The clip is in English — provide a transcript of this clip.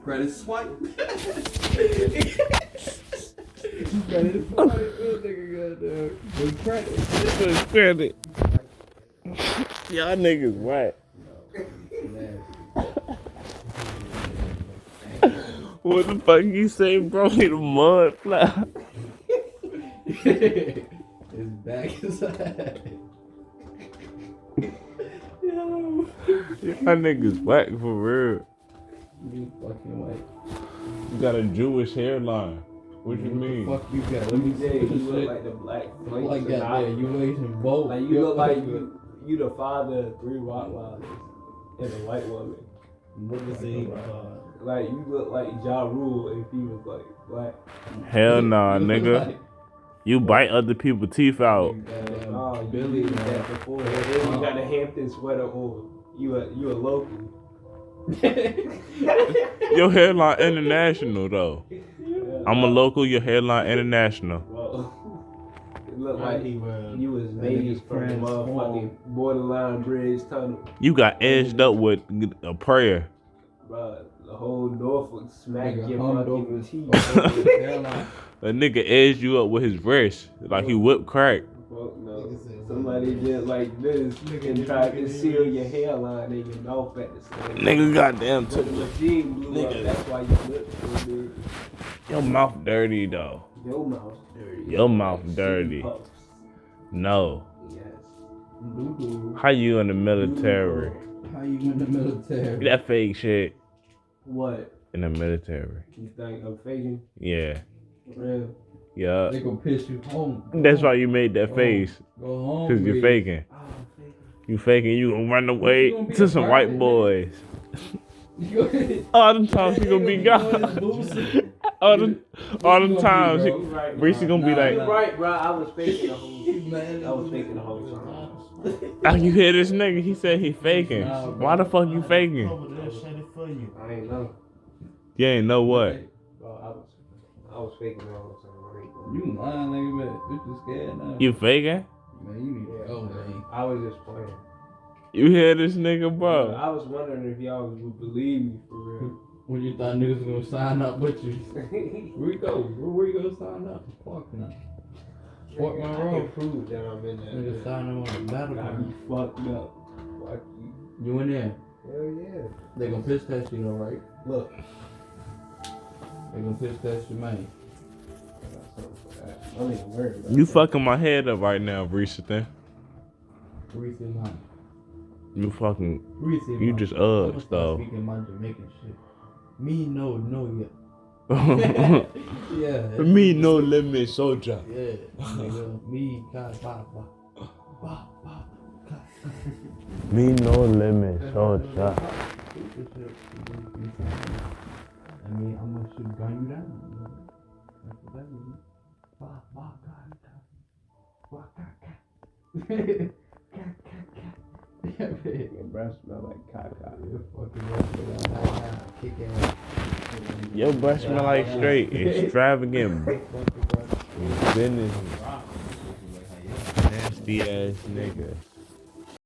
Credit swipe. Credit swipe. That nigga got good credit. Good credit. Y'all niggas whack. What the fuck you say, bro? He the mud fly. His back inside. Yo. Y'all niggas whack for real. You fucking white. You got a Jewish hairline. What you mean? What the fuck you got? Let me tell you, you look like the black flakes. Like that, yeah, you Asian both. Like you look like you the father of 3 Rottweilers and a white woman. What was he? Like you look like Ja Rule if he was like black. Hell nah, nigga. You bite other people's teeth out. Oh, Billy did that before. And then you got a Hampton sweater on. You a local. Your hairline international though. Yeah. I'm a local, your hairline international. Well, it looked like you was made from the motherfucking borderline bridge tunnel. You got edged up with a prayer. Bro, the whole Norfolk smacked Nigga your hummed fucking over teeth. A nigga edged you up with his wrist like he whipped crack. Fuck no. Somebody did like this and tried to seal your hairline and your mouth at the same time. Nigga goddamn But the took machine blew up. That's why your lips so big. your mouth dirty though. Your mouth dirty. Your mouth dirty. Puffs. No. Yes. How you in the military? How you in the military? That fake shit What? in the military. You think I'm faking? Yeah. For real? Yeah. They gonna piss you home. That's why you made that face. Go home. Cause you're bitch. faking. Oh, I'm faking. You faking you gonna run away You gonna be to a some pirate, white nigga? boys. You gonna- All them times he gonna be gone. All them times You right, Reese bro. gonna be Nah, like, You right, bro. I was faking the whole Man, I was faking the whole time. oh, you hear this nigga? He said he faking. Nah, bro. Why the fuck you faking? I ain't know. You ain't know what? Bro, I was faking the whole time. I ain't know. You lying, nigga, man. Bitch, you scared now. You faking? Man, you need to go, man. I was just playing. You hear this nigga, bro? I was wondering if y'all would believe me for real. When you thought niggas was gonna sign up with you. Where you go? Where you go sign up? Fuck now. Fuck my I road. can prove that I'm in that. Niggas sign up on the Got me battleground. fucked up. Fuck you. You in there? Hell yeah. They gonna piss test you, though, right? Look. They gonna piss test you, man. I got something for that. I don't even worry about You that. fucking my head up right now, Reese. Then Reese man. you fucking. Reese man. You just I'ma start though. speaking my Jamaican shit. Me no yeah. Yeah. Me no limit soldier. Yeah. Nigga. Me God ba ba. Ba ba. God. Me no limit soldier. I mean, I'm gonna shoot gun you down. That's what that means. Ba ba God. Ba ka ka. Your breath smell like caca. Your breath smell like straight extravagant business. Nasty ass nigga.